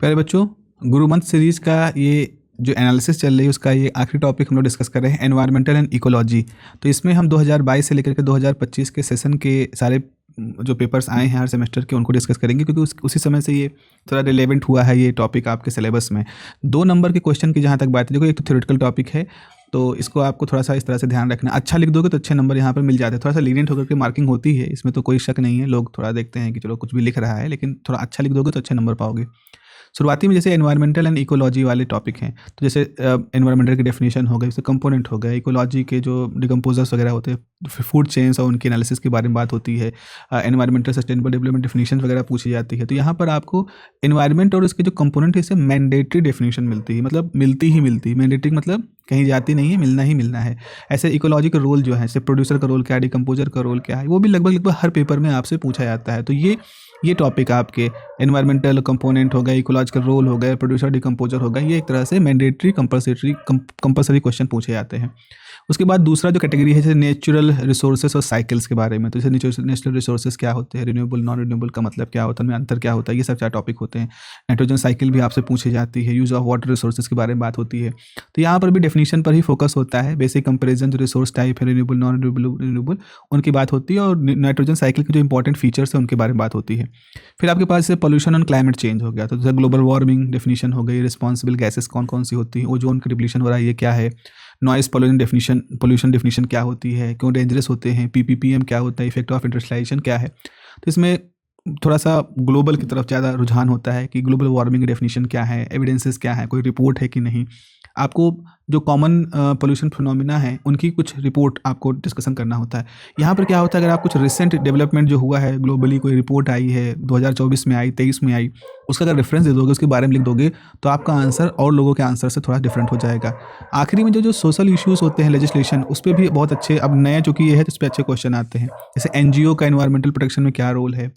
प्यारे बच्चों, गुरु मंत्र सीरीज का ये जो एनालिसिस चल रही है उसका ये आखिरी टॉपिक हम लोग डिस्कस कर रहे हैं, एनवायरमेंटल एंड इकोलॉजी। तो इसमें हम 2022 से लेकर के 2025 के सेशन के सारे जो पेपर्स आए हैं हर सेमेस्टर के उनको डिस्कस करेंगे, क्योंकि उसी समय से ये थोड़ा रिलेवेंट हुआ है ये टॉपिक आपके सिलेबस में। 2 नंबर के क्वेश्चन की जहाँ तक बात है, देखो एक तो थ्योरेटिकल टॉपिक है, तो इसको आपको थोड़ा सा इस तरह से ध्यान रखना। अच्छा लिख दोगे तो अच्छे नंबर यहाँ पर मिल जाते हैं। थोड़ा सा लीनियंट होकर के मार्किंग होती है, इसमें तो कोई शक नहीं है। लोग थोड़ा देखते हैं कि चलो कुछ भी लिख रहा है, लेकिन थोड़ा अच्छा लिख दोगे तो अच्छे नंबर पाओगे। शुरुआती में जैसे एनवायरमेंटल एंड इकोलॉजी वाले टॉपिक हैं, तो जैसे एनवायरमेंटल की डेफिनेशन हो गई, जैसे कंपोनेंट हो गया, इकोलॉजी के जो डिकम्पोजर्स वगैरह होते हैं, फूड चेन्स और उनके एनालिसिस के बारे में बात होती है। एनवायरमेंटल सस्टेनेबल डेवलपमेंट डेफिनेशन वगैरह पूछी जाती है। तो यहाँ पर आपको एनवायरमेंट और उसके जो कंपोनेंट है इससे मैंडेटरी डेफिनेशन मिलती है, मतलब मिलती ही मिलती है। मैंडेटरी मतलब कहीं जाती नहीं है, मिलना ही मिलना है। ऐसे इकोलॉजी का रोल जो है, जैसे प्रोड्यूसर का रोल क्या है, डिकम्पोजर का रोल क्या है, वो भी लगभग हर पेपर में आपसे पूछा जाता है। तो ये टॉपिक आपके एनवायरमेंटल कंपोनेंट हो गए, इकोलॉजिकल रोल हो गए, प्रोड्यूसर डिकम्पोजर हो गए, ये एक तरह से मैंडेटरी कंपल्सरी क्वेश्चन पूछे जाते हैं। उसके बाद दूसरा जो कैटेगरी है जैसे नेचुरल रिसोर्सेज और साइकिल्स के बारे में। तो जैसे नेचुरल रिसोर्सेज क्या होते हैं, रिन्यूएबल नॉन रिन्यूएबल का मतलब क्या होता है, उनमें अंतर क्या होता है, ये सब 4 टॉपिक होते हैं। नाइट्रोजन साइकिल भी आपसे पूछी जाती है, यूज़ ऑफ वाटर रिसोर्सेज के बारे में बात होती है। तो यहाँ पर भी डेफिनेशन पर ही फोकस होता है। बेसिक कंपेरिजन जो रिसोर्स टाइप है, रिन्यूएबल नॉन रिन्यूएबल, उनकी बात होती है, और नाइट्रोजन साइकिल के जो इंपॉर्टेंट फीचर्स है उनके बारे में बात होती है। फिर आपके पास जैसे पोल्यूशन और क्लाइमेट चेंज हो गया, तो जैसे ग्लोबल वार्मिंग डेफिनेशन हो गई, रिस्पॉन्सिबल गैसेस कौन कौन सी होती हैं, ओजोन की डिप्लीशन हो रहा है ये क्या है, नॉइस पोल्यूशन डेफिनेशन क्या होती है, क्यों डेंजरस होते हैं, पीपीपीएम क्या होता है, इफेक्ट ऑफ इंडस्ट्रियलाइजेशन क्या है। तो इसमें थोड़ा सा ग्लोबल की तरफ ज़्यादा रुझान होता है कि ग्लोबल वार्मिंग की डेफिनेशन क्या है, एविडेंसेस क्या है, कोई रिपोर्ट है कि नहीं। आपको जो कॉमन पोल्यूशन फिनोमिना है उनकी कुछ रिपोर्ट आपको डिस्कशन करना होता है। यहाँ पर क्या होता है, अगर आप कुछ रिसेंट डेवलपमेंट जो हुआ है ग्लोबली, कोई रिपोर्ट आई है 2024 में आई, 23 में आई, उसका अगर रेफरेंस दे दोगे, उसके बारे में लिख दोगे, तो आपका आंसर और लोगों के आंसर से थोड़ा डिफरेंट हो जाएगा। आखिरी में जो सोशल इश्यूज़ होते हैं, लेजिस्लेशन, उस पर भी बहुत अच्छे, अब नया चूँकि ये है तो उस पर अच्छे क्वेश्चन आते हैं। जैसे एनजीओ का एनवायरमेंटल प्रोटेक्शन में क्या रोल है,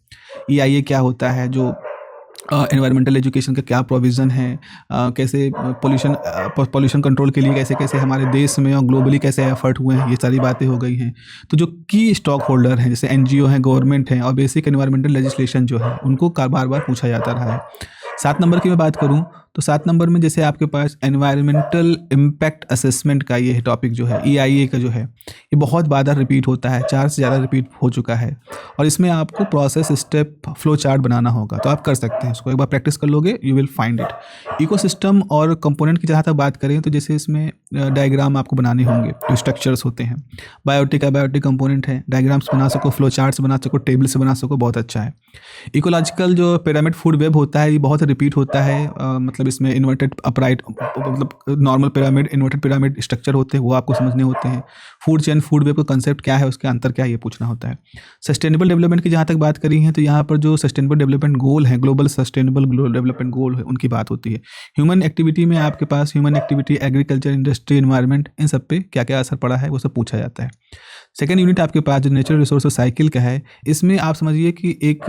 ईआईए क्या होता है, जो एनवायरमेंटल एजुकेशन का क्या प्रोविज़न है, कैसे पोल्यूशन कंट्रोल के लिए कैसे कैसे हमारे देश में और ग्लोबली कैसे एफर्ट हुए हैं, ये सारी बातें हो गई हैं। तो जो की स्टॉक होल्डर हैं, जैसे एनजीओ हैं, गवर्नमेंट हैं, और बेसिक एनवायरमेंटल लेजिस्लेशन जो है उनको बार बार पूछा जाता रहा है। 7 नंबर की मैं बात करूं तो 7 नंबर में जैसे आपके पास एनवायरमेंटल इम्पैक्ट असेसमेंट का ये टॉपिक जो है, ईआईए का जो है, ये बहुत बार रिपीट होता है, 4 से ज़्यादा रिपीट हो चुका है। और इसमें आपको प्रोसेस स्टेप फ्लो चार्ट बनाना होगा, तो आप कर सकते हैं इसको, एक बार प्रैक्टिस कर लोगे you will find it. Ecosystem और कंपोनेंट की जहाँ तक बात करें तो जैसे इसमें डायग्राम आपको बनाने होंगे, जो स्ट्रक्चर्स होते हैं। बायोटिक कंपोनेंट है, डायग्राम्स बना सको, फ्लो चार्ट्स बना सको, टेबल से बना सको, बहुत अच्छा है। इकोलॉजिकल जो पिरामिड फूड वेब होता है, ये बहुत रिपीट होता है। मतलब इसमें इन्वर्टेड अपराइट, मतलब normal pyramid, inverted pyramid structure होते हैं, वो आपको समझने होते हैं। फूड चेन, फूड वेब का कंसेप्ट क्या है, उसके अंतर क्या है, ये पूछना होता है। सस्टेनेबल डेवलपमेंट की जहाँ तक बात करी है तो यहाँ पर जो सस्टेनेबल डेवलपमेंट गोल है, ग्लोबल सस्टेनेबल डेवलपमेंट गोल है, उनकी बात होती है। ह्यूमन एक्टिविटी में आपके पास human activity, agriculture, industry, environment, इन सब पे क्या क्या असर पड़ा है वो सब पूछा जाता है। सेकेंड यूनिट आपके पास जो नेचुरल रिसोर्स साइकिल का है, इसमें आप समझिए कि एक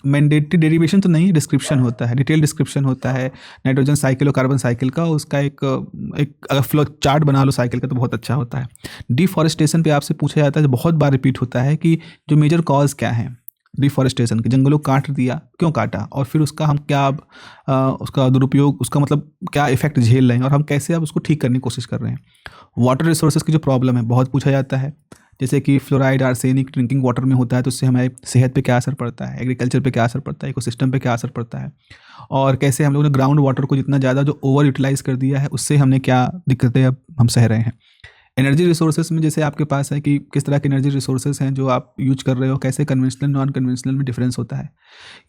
मैंडेटरी डेरिवेशन तो नहीं, डिस्क्रिप्शन होता है, डिटेल डिस्क्रिप्शन होता है नाइट्रोजन साइकिल और कार्बन साइकिल का। उसका एक अगर फ्लो चार्ट बना लो साइकिल का तो बहुत अच्छा होता है। डिफॉरेस्टेशन पे आपसे पूछा जाता है, बहुत बार रिपीट होता है कि जो मेजर कॉज क्या है डिफॉरेस्टेशन के, जंगलों काट दिया, क्यों काटा, और फिर उसका हम क्या उसका दुरुपयोग, उसका मतलब क्या इफेक्ट झेल रहे हैं, और हम कैसे अब उसको ठीक करने की कोशिश कर रहे हैं। वाटर रिसोर्सेज की जो प्रॉब्लम है बहुत पूछा जाता है, जैसे कि फ्लोराइड, आर्सेनिक ड्रिंकिंग वाटर में होता है तो उससे हमारे सेहत पे क्या असर पड़ता है, एग्रीकल्चर पे क्या असर पड़ता है, इकोसिस्टम पे क्या असर पड़ता है, और कैसे हम लोगों ने ग्राउंड वाटर को जितना ज़्यादा जो ओवर यूटिलाइज कर दिया है उससे हमने क्या दिक्कतें अब हम सह रहे हैं। एनर्जी रिसोर्सेज में जैसे आपके पास है कि किस तरह के एनर्जी रिसोर्सेज हैं जो आप यूज कर रहे हो, कैसे कन्वेंशनल नॉन कन्वेंशनल में डिफरेंस होता है,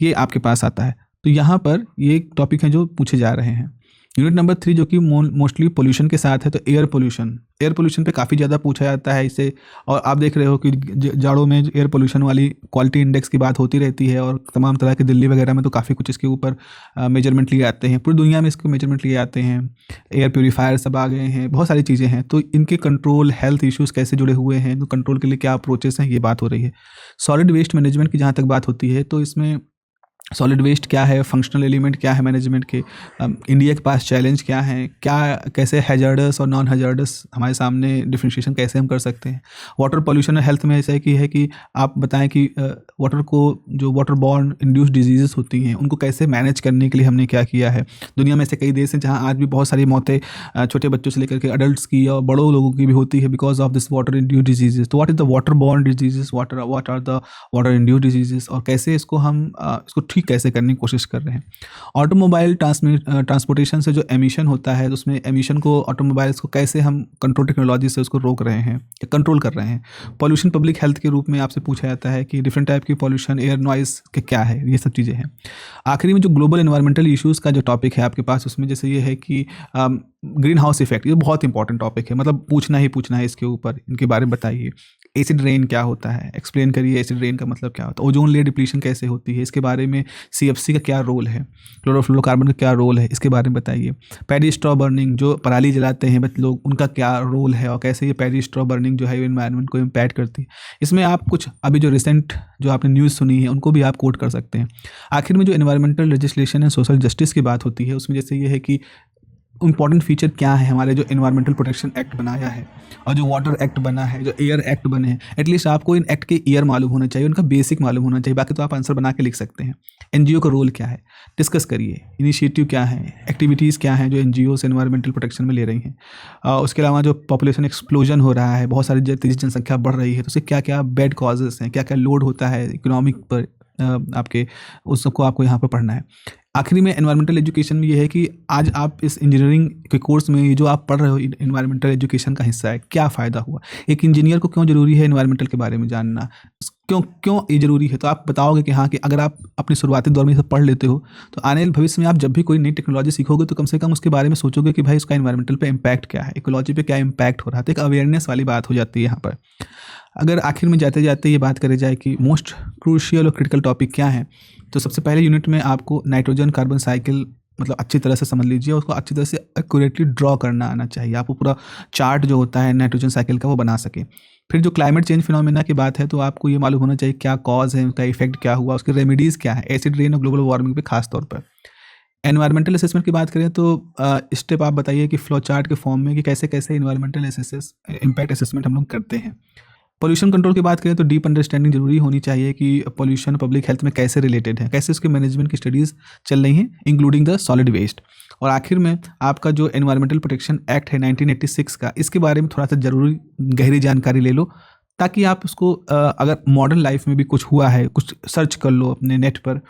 ये आपके पास आता है। तो यहाँ पर ये एक टॉपिक है जो पूछे जा रहे हैं। यूनिट नंबर 3 जो कि मोस्टली पोल्यूशन के साथ है, तो एयर पोल्यूशन पे काफ़ी ज़्यादा पूछा जाता है इसे। और आप देख रहे हो कि जाड़ों में एयर पोल्यूशन वाली क्वालिटी इंडेक्स की बात होती रहती है, और तमाम तरह के दिल्ली वगैरह में तो काफ़ी कुछ इसके ऊपर मेजरमेंट लिए आते हैं, पूरी दुनिया में इसके मेजरमेंट लिए आते हैं। एयर प्योरीफायर सब आ गए हैं, बहुत सारी चीज़ें हैं, तो इनके कंट्रोल, हेल्थ इश्यूज़ कैसे जुड़े हुए हैं, तो कंट्रोल के लिए क्या अप्रोचेस हैं, ये बात हो रही है। सॉलिड वेस्ट मैनेजमेंट की जहाँ तक बात होती है तो इसमें सॉलिड वेस्ट क्या है, फंक्शनल एलिमेंट क्या है मैनेजमेंट के, इंडिया के पास चैलेंज क्या है, क्या कैसे हैजार्डस और नॉन हैजार्डस हमारे सामने डिफरेंशिएशन कैसे हम कर सकते हैं। वाटर पॉल्यूशन और हेल्थ में ऐसा है कि आप बताएं कि वाटर को जो वाटर बॉर्न इंड्यूस्ड डिजीज़ होती हैं उनको कैसे मैनेज करने के लिए हमने क्या किया है। दुनिया में ऐसे कई देश हैं जहाँ आज भी बहुत सारी मौतें छोटे बच्चों से लेकर के अडल्ट की और बड़ों लोगों की भी होती है because of this water induced disease. तो what is the water borne disease, what are the water induced disease, और कैसे इसको हम इसको ठीक कैसे करने की कोशिश कर रहे हैं। ऑटोमोबाइल ट्रांसपोर्टेशन से जो एमिशन होता है, तो उसमें एमिशन को ऑटोमोबाइल्स को कैसे हम कंट्रोल टेक्नोलॉजी से उसको रोक रहे हैं या कंट्रोल कर रहे हैं। पॉल्यूशन पब्लिक हेल्थ के रूप में आपसे पूछा जाता है कि डिफरेंट टाइप की पॉल्यूशन, एयर नॉइज़ के क्या है, ये सब चीज़ें हैं। आखिरी में जो ग्लोबल एनवायरमेंटल इश्यूज़ का जो टॉपिक है आपके पास, उसमें जैसे ये है कि ग्रीन हाउस इफेक्ट, ये बहुत इंपॉर्टेंट टॉपिक है, मतलब पूछना है इसके ऊपर, इनके बारे में बताइए। एसिड रेन क्या होता है, एक्सप्लेन करिए एसिड रेन का मतलब क्या होता है। ओजोन लेयर डिप्लीशन कैसे होती है, इसके बारे में CFC का क्या रोल है, क्लोरोफ्लोरोकार्बन का क्या रोल है, इसके बारे में बताइए। पैडी स्ट्रॉ बर्निंग, जो पराली जलाते हैं बट लोग, उनका क्या रोल है और कैसे ये पैडी स्ट्रॉ बर्निंग जो है एनवायरनमेंट को इम्पैक्ट करती है। इसमें आप कुछ अभी जो रिसेंट जो आपने न्यूज़ सुनी है उनको भी आप कोट कर सकते हैं। आखिर में जो environmental legislation and social justice की बात होती है, उसमें जैसे ये है कि इम्पॉर्टेंट फीचर क्या है हमारे जो एनवायरमेंटल प्रोटेक्शन एक्ट बनाया है और जो वाटर एक्ट बना है, जो एयर एक्ट बने हैं, एटलीस्ट आपको इन एक्ट के ईयर मालूम होना चाहिए, उनका बेसिक मालूम होना चाहिए। बाकी तो आप आंसर बना के लिख सकते हैं। NGO का रोल क्या है, डिस्कस करिए। इनिशिएटिव क्या है, एक्टिविटीज़ क्या हैं जो NGOs एनवायरमेंटल प्रोटेक्शन में ले रही हैं। उसके अलावा जो पॉपुलेशन एक्सप्लोजन हो रहा है, बहुत सारी तेज़ी जनसंख्या बढ़ रही है, तो उससे क्या क्या बैड कॉजेज़ हैं, क्या क्या लोड होता है इकोनॉमिक पर आपके, उस सबको आपको यहाँ पर पढ़ना है। आखिरी में एनवायरमेंटल एजुकेशन में ये है कि आज आप इस इंजीनियरिंग के कोर्स में ये जो आप पढ़ रहे हो एनवायरमेंटल एजुकेशन का हिस्सा है, क्या फ़ायदा हुआ। एक इंजीनियर को क्यों ज़रूरी है एनवायरमेंटल के बारे में जानना, क्यों ये ज़रूरी है। तो आप बताओगे कि हाँ, कि अगर आप अपने शुरुआती दौर में सब पढ़ लेते हो तो आने वाले भविष्य में आप जब भी कोई नई टेक्नोलॉजी सीखोगे तो कम से कम उसके बारे में सोचोगे कि भाई उसका एनवायरमेंटल पे इम्पैक्ट क्या है, इकोलॉजी पे क्या इम्पैक्ट हो रहा है। तो एक अवेयरनेस वाली बात हो जाती है यहाँ पर। अगर आखिर में जाते जाते ये बात करी जाए कि मोस्ट क्रूशियल और क्रिटिकल टॉपिक क्या है, तो सबसे पहले यूनिट में आपको नाइट्रोजन कार्बन साइकिल मतलब अच्छी तरह से समझ लीजिए, उसको अच्छी तरह से एक्यूरेटली ड्रॉ करना आना चाहिए। आपको पूरा चार्ट जो होता है नाइट्रोजन साइकिल का वो बना सके। फिर जो क्लाइमेट चेंज फिनोमेना की बात है, तो आपको ये मालूम होना चाहिए क्या कॉज है, उसका इफेक्ट क्या हुआ, उसके रेमेडीज़ क्या है, एसिड रेन और ग्लोबल वार्मिंग पे खास तौर पर। एनवायरमेंटल असेसमेंट की बात करें तो स्टेप आप बताइए कि फ्लो चार्ट के फॉर्म में कि कैसे कैसे एनवायरमेंटल इम्पैक्ट असेसमेंट हम लोग करते हैं। पॉल्यूशन कंट्रोल की बात करें तो डीप अंडरस्टैंडिंग जरूरी होनी चाहिए कि पॉल्यूशन पब्लिक हेल्थ में कैसे रिलेटेड है, कैसे उसके मैनेजमेंट की स्टडीज़ चल रही हैं, इंक्लूडिंग द सॉलिड वेस्ट। और आखिर में आपका जो एनवायरमेंटल प्रोटेक्शन एक्ट है 1986 का, इसके बारे में थोड़ा सा जरूरी गहरी जानकारी ले लो, ताकि आप उसको अगर मॉडर्न लाइफ में भी कुछ हुआ है, कुछ सर्च कर लो अपने नेट पर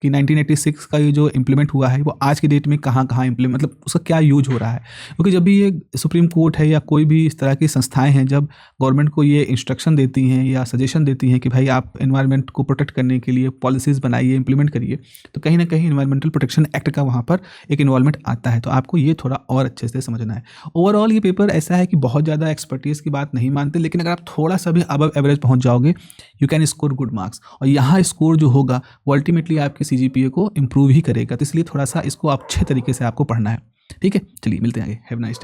कि 1986 का ये जो इम्प्लीमेंट हुआ है वो आज की डेट में कहाँ कहाँ इम्प्लीमेंट, मतलब उसका क्या यूज हो रहा है। क्योंकि जब भी ये सुप्रीम कोर्ट है या कोई भी इस तरह की संस्थाएं हैं, जब गवर्नमेंट को ये इंस्ट्रक्शन देती हैं या सजेशन देती हैं कि भाई आप एनवायरनमेंट को प्रोटेक्ट करने के लिए पॉलिसीज़ बनाइए, इंप्लीमेंट करिए, तो कहीं ना कहीं एनवायरमेंटल प्रोटेक्शन एक्ट का वहाँ पर एक इन्वॉल्वमेंट आता है। तो आपको ये थोड़ा और अच्छे से समझना है। ओवरऑल ये पेपर ऐसा है कि बहुत ज़्यादा एक्सपर्टीज़ की बात नहीं मानते, लेकिन अगर आप थोड़ा सा भी अबव एवरेज पहुँच जाओगे, you can score good marks. और यहाँ स्कोर जो होगा वो अल्टीमेटली आपकी CGPA को इम्प्रूव ही करेगा। तो इसलिए थोड़ा सा इसको अच्छे तरीके से आपको पढ़ना है। ठीक है, चलिए मिलते हैं आगे। Have nice day.